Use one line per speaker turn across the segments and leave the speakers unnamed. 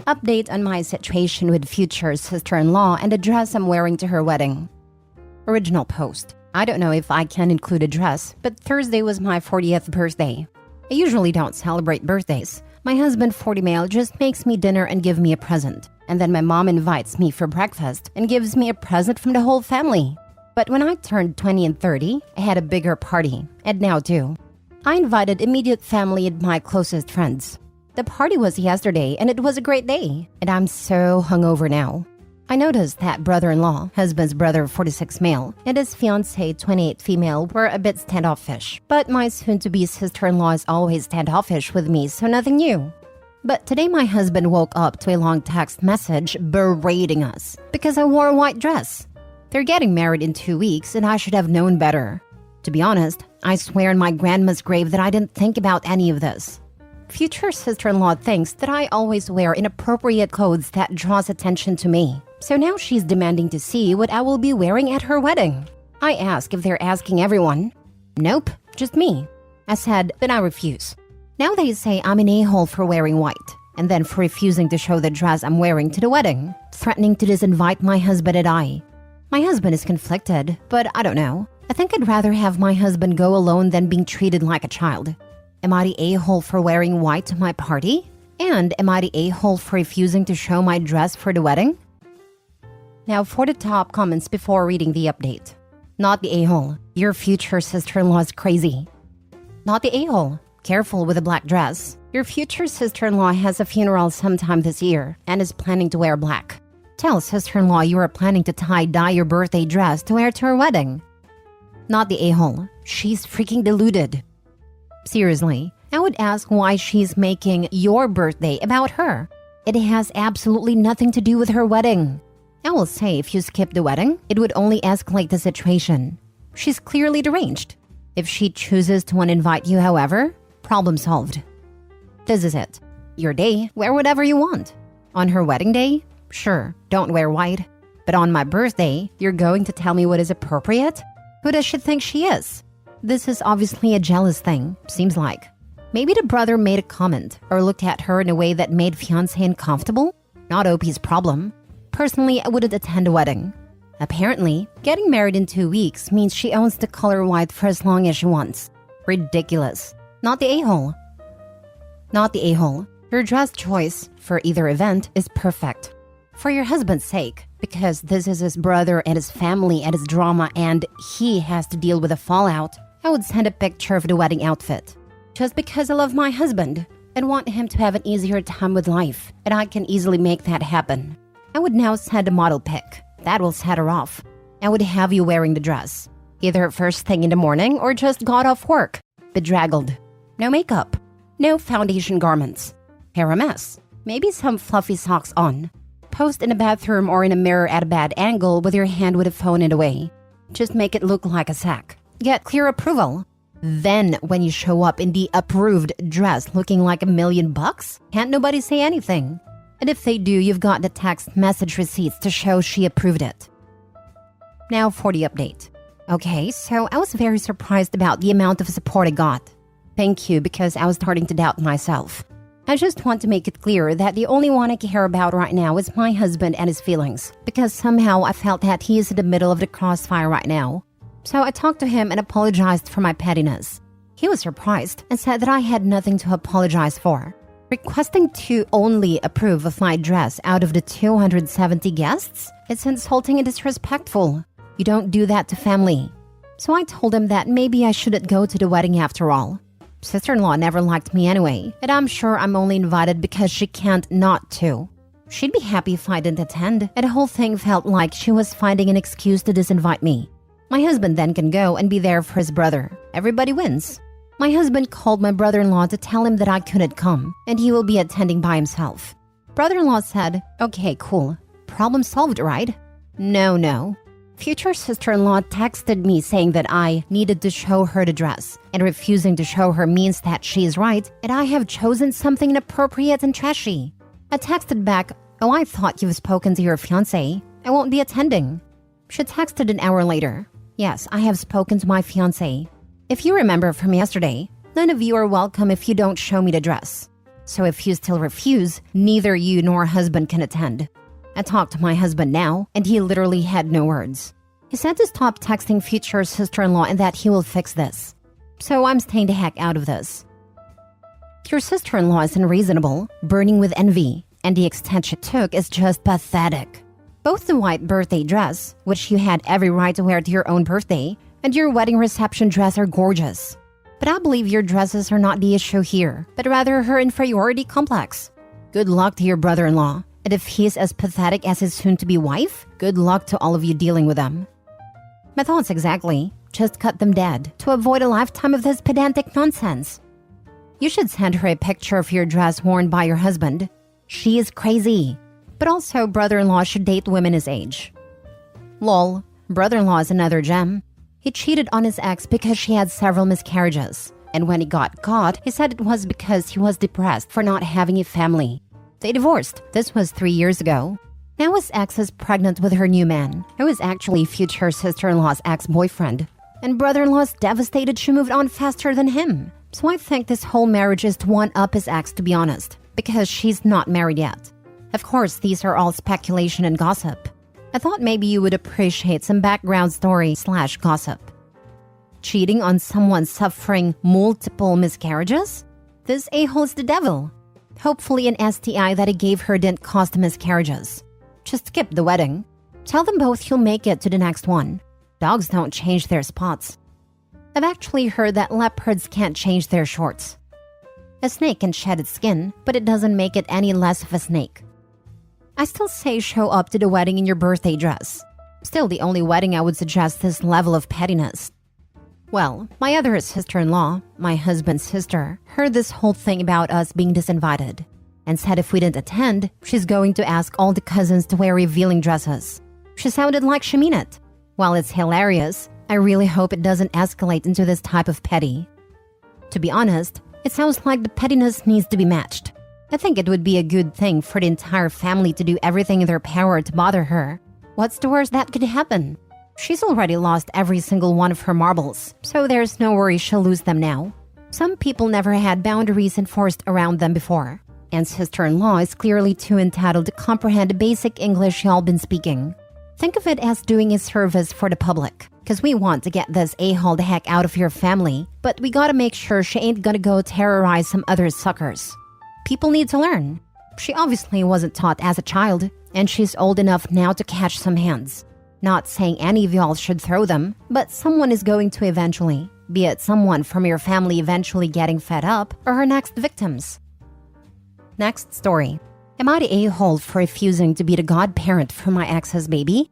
Update on my situation with future sister-in-law and the dress I'm wearing to her wedding. Original post. I don't know if I can include a dress, but Thursday was my 40th birthday. I usually don't celebrate birthdays. My husband, 40 male, just makes me dinner and give me a present. And then my mom invites me for breakfast and gives me a present from the whole family. But when I turned 20 and 30, I had a bigger party, and now too. I invited immediate family and my closest friends. The party was yesterday and it was a great day, and I'm so hungover now. I noticed that brother-in-law, husband's brother 46 male, and his fiancée 28 female were a bit standoffish. But my soon-to-be sister-in-law is always standoffish with me, so nothing new. But today my husband woke up to a long text message berating us because I wore a white dress. They're getting married in 2 weeks and I should have known better. To be honest, I swear on my grandma's grave that I didn't think about any of this. Future sister-in-law thinks that I always wear inappropriate clothes that draws attention to me. So now she's demanding to see what I will be wearing at her wedding. I ask if they're asking everyone. Nope, just me. I said, then I refuse. Now they say I'm an a-hole for wearing white, and then for refusing to show the dress I'm wearing to the wedding, threatening to disinvite my husband and I. My husband is conflicted, but I don't know. I think I'd rather have my husband go alone than being treated like a child. Am I the a-hole for wearing white to my party? And am I the a-hole for refusing to show my dress for the wedding? Now for the top comments before reading the update. Not the a-hole. Your future sister-in-law is crazy. Not the a-hole. Careful with a black dress. Your future sister-in-law has a funeral sometime this year and is planning to wear black. Tell sister-in-law you are planning to tie-dye your birthday dress to wear to her wedding. Not the a-hole. She's freaking deluded. Seriously, I would ask why she's making your birthday about her. It has absolutely nothing to do with her wedding. I will say if you skip the wedding, it would only escalate the situation. She's clearly deranged. If she chooses to uninvite you, however, problem solved. This is it. Your day, wear whatever you want. On her wedding day, sure, don't wear white. But on my birthday, you're going to tell me what is appropriate? Who does she think she is? This is obviously a jealous thing, seems like. Maybe the brother made a comment or looked at her in a way that made fiancé uncomfortable? Not OP's problem. Personally, I wouldn't attend a wedding. Apparently, getting married in 2 weeks means she owns the color white for as long as she wants. Ridiculous. Not the a-hole. Not the a-hole. Your dress choice for either event is perfect. For your husband's sake, because this is his brother and his family and his drama and he has to deal with the fallout, I would send a picture of the wedding outfit. Just because I love my husband and want him to have an easier time with life, and I can easily make that happen. I would now send a model pic. That will set her off. I would have you wearing the dress. Either first thing in the morning or just got off work. Bedraggled. No makeup. No foundation garments. Hair a mess. Maybe some fluffy socks on. Post in a bathroom or in a mirror at a bad angle with your hand with a phone in the way. Just make it look like a sack. Get clear approval. Then, when you show up in the approved dress looking like $1 million, can't nobody say anything. And if they do, you've got the text message receipts to show she approved it. Now for the update. Okay, so I was very surprised about the amount of support I got. Thank you, because I was starting to doubt myself. I just want to make it clear that the only one I care about right now is my husband and his feelings, because somehow I felt that he is in the middle of the crossfire right now. So I talked to him and apologized for my pettiness. He was surprised and said that I had nothing to apologize for. Requesting to only approve of my dress out of the 270 guests? It's insulting and disrespectful. You don't do that to family. So I told him that maybe I shouldn't go to the wedding after all. Sister-in-law never liked me anyway, and I'm sure I'm only invited because she can't not to. She'd be happy if I didn't attend, and the whole thing felt like she was finding an excuse to disinvite me. My husband then can go and be there for his brother. Everybody wins. My husband called my brother-in-law to tell him that I couldn't come, and he will be attending by himself. Brother-in-law said, okay, cool. Problem solved, right? No. Future sister-in-law texted me saying that I needed to show her the dress, and refusing to show her means that she is right, and I have chosen something inappropriate and trashy. I texted back, oh, I thought you've spoken to your fiancé. I won't be attending. She texted an hour later. Yes, I have spoken to my fiancé. If you remember from yesterday, None of you are welcome if you don't show me the dress. So if you still refuse, neither you nor husband can attend. I talked to my husband now, and he literally had no words. He said to stop texting future sister-in-law and that he will fix this. So I'm staying the heck out of this. Your sister-in-law is unreasonable, burning with envy, and the extent she took is just pathetic. Both the white birthday dress, which you had every right to wear to your own birthday, and your wedding reception dress are gorgeous. But I believe your dresses are not the issue here, but rather her inferiority complex. Good luck to your brother-in-law, and if he's as pathetic as his soon-to-be wife, good luck to all of you dealing with them. My thoughts exactly, just cut them dead to avoid a lifetime of this pedantic nonsense. You should send her a picture of your dress worn by your husband. She is crazy. But also, brother-in-law should date women his age. Lol, brother-in-law is another gem. He cheated on his ex because she had several miscarriages. And when he got caught, he said it was because he was depressed for not having a family. They divorced. This was 3 years ago. Now his ex is pregnant with her new man, who is actually future sister-in-law's ex-boyfriend. And brother-in-law is devastated she moved on faster than him. So I think this whole marriage is to one-up his ex, to be honest, because she's not married yet. Of course, these are all speculation and gossip. I thought maybe you would appreciate some background story/gossip. Cheating on someone suffering multiple miscarriages? This a-hole is the devil. Hopefully an STI that he gave her didn't cause the miscarriages. Just skip the wedding. Tell them both you'll make it to the next one. Dogs don't change their spots. I've actually heard that leopards can't change their shorts. A snake can shed its skin, but it doesn't make it any less of a snake. I still say show up to the wedding in your birthday dress. Still the only wedding I would suggest this level of pettiness. Well, my other sister-in-law, my husband's sister, heard this whole thing about us being disinvited and said if we didn't attend, she's going to ask all the cousins to wear revealing dresses. She sounded like she meant it. While it's hilarious, I really hope it doesn't escalate into this type of petty. To be honest, it sounds like the pettiness needs to be matched. I think it would be a good thing for the entire family to do everything in their power to bother her. What's the worst that could happen? She's already lost every single one of her marbles, so there's no worry she'll lose them now. Some people never had boundaries enforced around them before, and sister-in-law is clearly too entitled to comprehend the basic English y'all been speaking. Think of it as doing a service for the public, because we want to get this a-hole the heck out of your family, but we gotta make sure she ain't gonna go terrorize some other suckers. People need to learn. She obviously wasn't taught as a child, and she's old enough now to catch some hands. Not saying any of y'all should throw them, but someone is going to eventually. Be it someone from your family eventually getting fed up, or her next victims. Next story. Am I the a-hole for refusing to be the godparent for my ex's baby?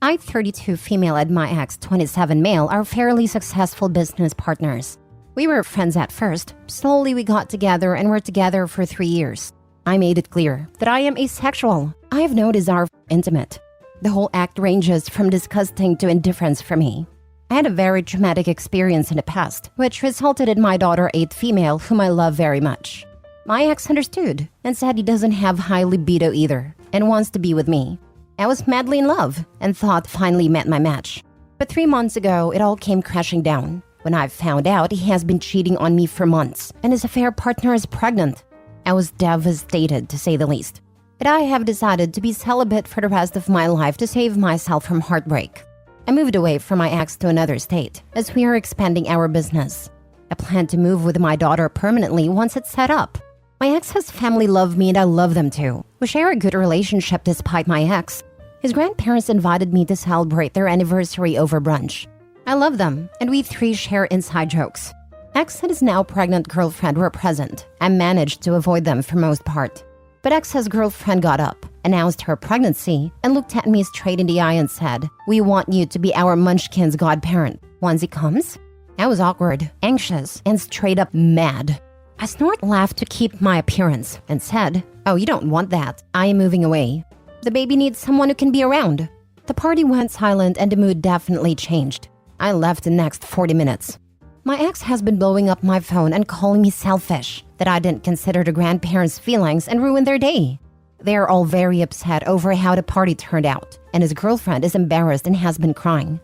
I, 32 female, and my ex, 27 male, are fairly successful business partners. We were friends at first. Slowly we got together and were together for 3 years. I made it clear that I am asexual. I have no desire for intimate. The whole act ranges from disgusting to indifference for me. I had a very traumatic experience in the past, which resulted in my daughter, 8th female, whom I love very much. My ex understood and said he doesn't have high libido either and wants to be with me. I was madly in love and thought finally met my match. But 3 months ago, it all came crashing down when I found out he has been cheating on me for months and his affair partner is pregnant. I was devastated, to say the least. But I have decided to be celibate for the rest of my life to save myself from heartbreak. I moved away from my ex to another state as we are expanding our business. I plan to move with my daughter permanently once it's set up. My ex's family love me and I love them too. We share a good relationship despite my ex. His grandparents invited me to celebrate their anniversary over brunch. I love them, and we 3 share inside jokes. Ex and his now pregnant girlfriend were present. I managed to avoid them for most part. But ex's girlfriend got up, announced her pregnancy, and looked at me straight in the eye and said, "We want you to be our munchkin's godparent once he comes." I was awkward, anxious, and straight up mad. I snort laughed to keep my appearance and said, "Oh, you don't want that. I am moving away. The baby needs someone who can be around." The party went silent and the mood definitely changed. I left the next 40 minutes. My ex has been blowing up my phone and calling me selfish, that I didn't consider the grandparents' feelings and ruin their day. They are all very upset over how the party turned out, and his girlfriend is embarrassed and has been crying.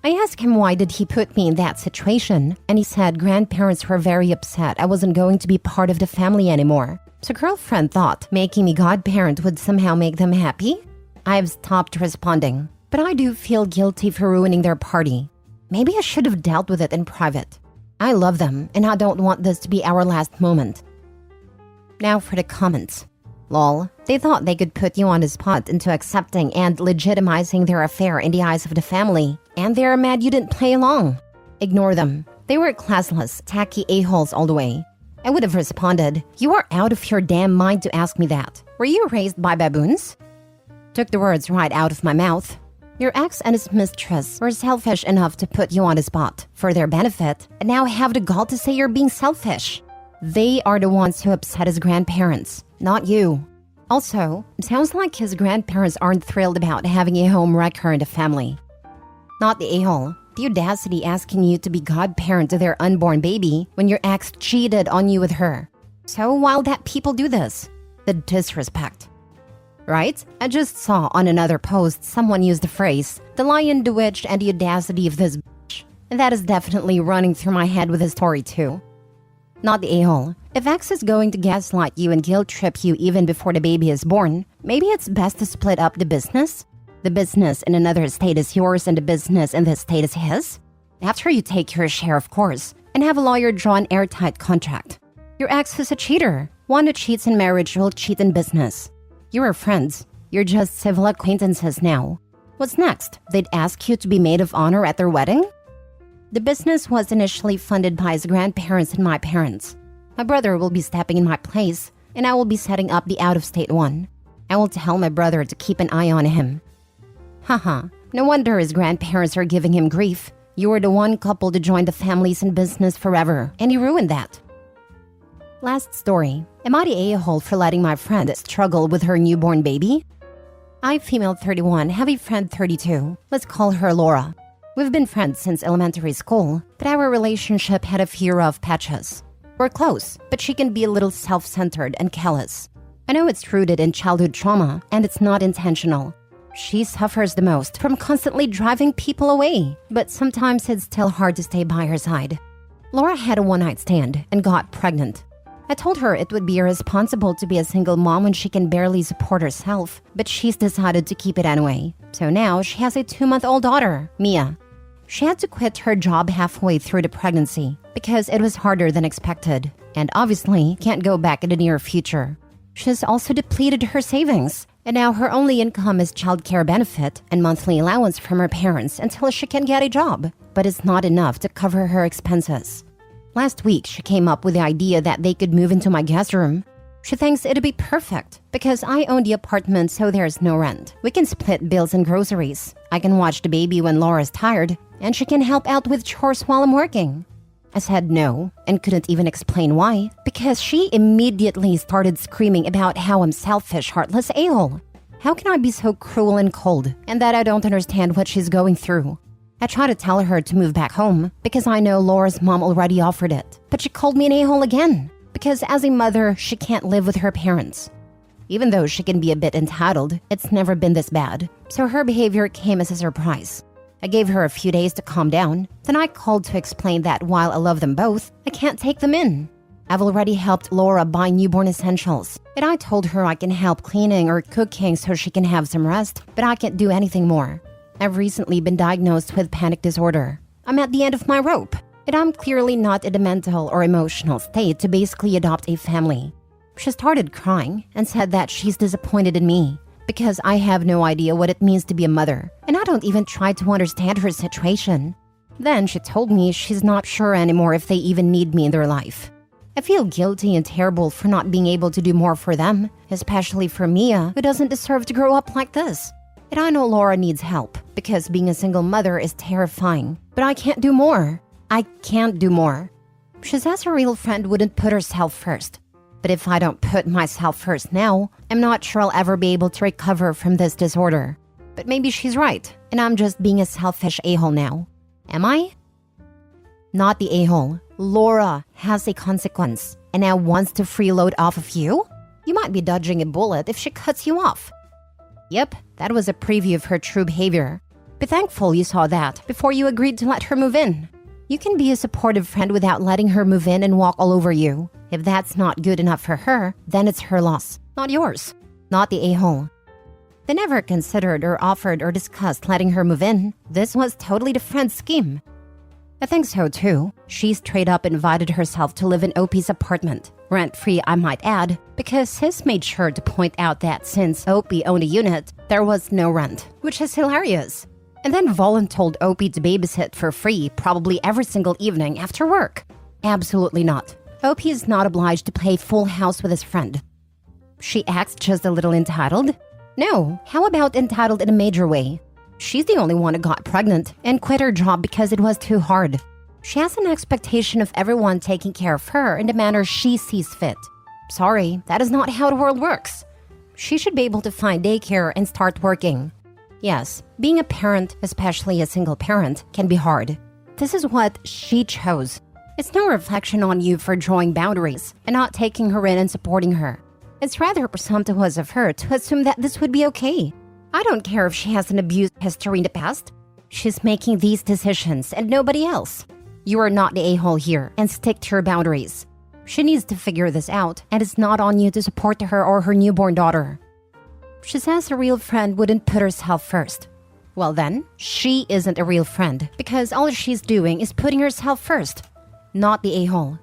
I asked him why did he put me in that situation, and he said grandparents were very upset I wasn't going to be part of the family anymore. So girlfriend thought making me godparent would somehow make them happy? I've stopped responding, but I do feel guilty for ruining their party. Maybe I should have dealt with it in private. I love them, and I don't want this to be our last moment. Now for the comments. Lol, they thought they could put you on the spot into accepting and legitimizing their affair in the eyes of the family, and they're mad you didn't play along. Ignore them. They were classless, tacky a-holes all the way. I would have responded, you are out of your damn mind to ask me that. Were you raised by baboons? Took the words right out of my mouth. Your ex and his mistress were selfish enough to put you on the spot for their benefit, and now have the gall to say you're being selfish. They are the ones who upset his grandparents, not you. Also, it sounds like his grandparents aren't thrilled about having a home wrecker in the family. Not the a-hole. The audacity asking you to be godparent to their unborn baby when your ex cheated on you with her. So why that people do this? The disrespect. Right? I just saw on another post someone use the phrase, the lion, the witch, and the audacity of this bitch. And that is definitely running through my head with the story too. Not the a-hole. If ex is going to gaslight you and guilt trip you even before the baby is born, maybe it's best to split up the business? The business in another state is yours and the business in this state is his? After you take your share, of course, and have a lawyer draw an airtight contract. Your ex is a cheater. One who cheats in marriage will cheat in business. You are friends. You're just civil acquaintances now. What's next? They'd ask you to be maid of honor at their wedding? The business was initially funded by his grandparents and my parents. My brother will be stepping in my place, and I will be setting up the out-of-state one. I will tell my brother to keep an eye on him. Haha, no wonder his grandparents are giving him grief. You were the one couple to join the families in business forever, and you ruined that. Last story. Am I the a-hole for letting my friend struggle with her newborn baby? I, female 31, have a friend 32. Let's call her Laura. We've been friends since elementary school, but our relationship had a few rough patches. We're close, but she can be a little self-centered and callous. I know it's rooted in childhood trauma, and it's not intentional. She suffers the most from constantly driving people away, but sometimes it's still hard to stay by her side. Laura had a one-night stand and got pregnant. I told her it would be irresponsible to be a single mom when she can barely support herself, but she's decided to keep it anyway. So now she has a 2-month-old daughter, Mia. She had to quit her job halfway through the pregnancy because it was harder than expected, and obviously can't go back in the near future. She's also depleted her savings, and now her only income is childcare benefit and monthly allowance from her parents until she can get a job, but it's not enough to cover her expenses. Last week, she came up with the idea that they could move into my guest room. She thinks it'd be perfect because I own the apartment, so there's no rent. We can split bills and groceries. I can watch the baby when Laura's tired, and she can help out with chores while I'm working. I said no and couldn't even explain why because she immediately started screaming about how I'm selfish, heartless a-hole. How can I be so cruel and cold and that I don't understand what she's going through? I tried to tell her to move back home because I know Laura's mom already offered it, but she called me an a-hole again because as a mother, she can't live with her parents. Even though she can be a bit entitled, it's never been this bad, so her behavior came as a surprise. I gave her a few days to calm down, then I called to explain that while I love them both, I can't take them in. I've already helped Laura buy newborn essentials, and I told her I can help cleaning or cooking so she can have some rest, but I can't do anything more. I've recently been diagnosed with panic disorder. I'm at the end of my rope, and I'm clearly not in the mental or emotional state to basically adopt a family. She started crying and said that she's disappointed in me because I have no idea what it means to be a mother, and I don't even try to understand her situation. Then she told me she's not sure anymore if they even need me in their life. I feel guilty and terrible for not being able to do more for them, especially for Mia, who doesn't deserve to grow up like this. And I know Laura needs help because being a single mother is terrifying, but I can't do more. I can't do more. She says her real friend wouldn't put herself first. But if I don't put myself first now, I'm not sure I'll ever be able to recover from this disorder. But maybe she's right, and I'm just being a selfish a-hole now. Am I? Not the a-hole. Laura has a consequence, and now wants to freeload off of you? You might be dodging a bullet if she cuts you off. Yep, that was a preview of her true behavior. Be thankful you saw that before you agreed to let her move in. You can be a supportive friend without letting her move in and walk all over you. If that's not good enough for her, then it's her loss, not yours, not the a-hole. They never considered or offered or discussed letting her move in. This was totally the friend's scheme. I think so too. She straight up invited herself to live in OP's apartment. Rent-free, I might add, because sis made sure to point out that since OP owned a unit, there was no rent, which is hilarious. And then voluntold OP to babysit for free probably every single evening after work. Absolutely not. OP is not obliged to play full house with his friend. She acts just a little entitled? No, how about entitled in a major way? She's the only one who got pregnant and quit her job because it was too hard. She has an expectation of everyone taking care of her in the manner she sees fit. Sorry, that is not how the world works. She should be able to find daycare and start working. Yes, being a parent, especially a single parent, can be hard. This is what she chose. It's no reflection on you for drawing boundaries and not taking her in and supporting her. It's rather presumptuous of her to assume that this would be okay. I don't care if she has an abuse history in the past. She's making these decisions and nobody else. You are not the a-hole here and stick to your boundaries. She needs to figure this out and it's not on you to support her or her newborn daughter. She says a real friend wouldn't put herself first. Well then, she isn't a real friend because all she's doing is putting herself first, not the a-hole.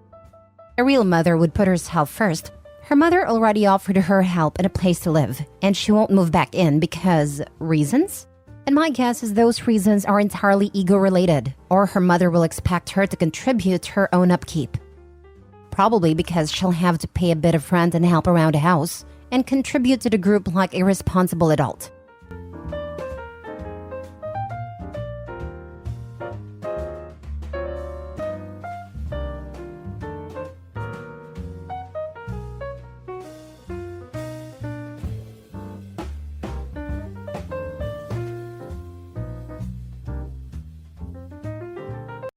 A real mother would put herself first. Her mother already offered her help and a place to live, and she won't move back in because reasons? And my guess is those reasons are entirely ego-related, or her mother will expect her to contribute to her own upkeep. Probably because she'll have to pay a bit of rent and help around the house, and contribute to the group like a responsible adult.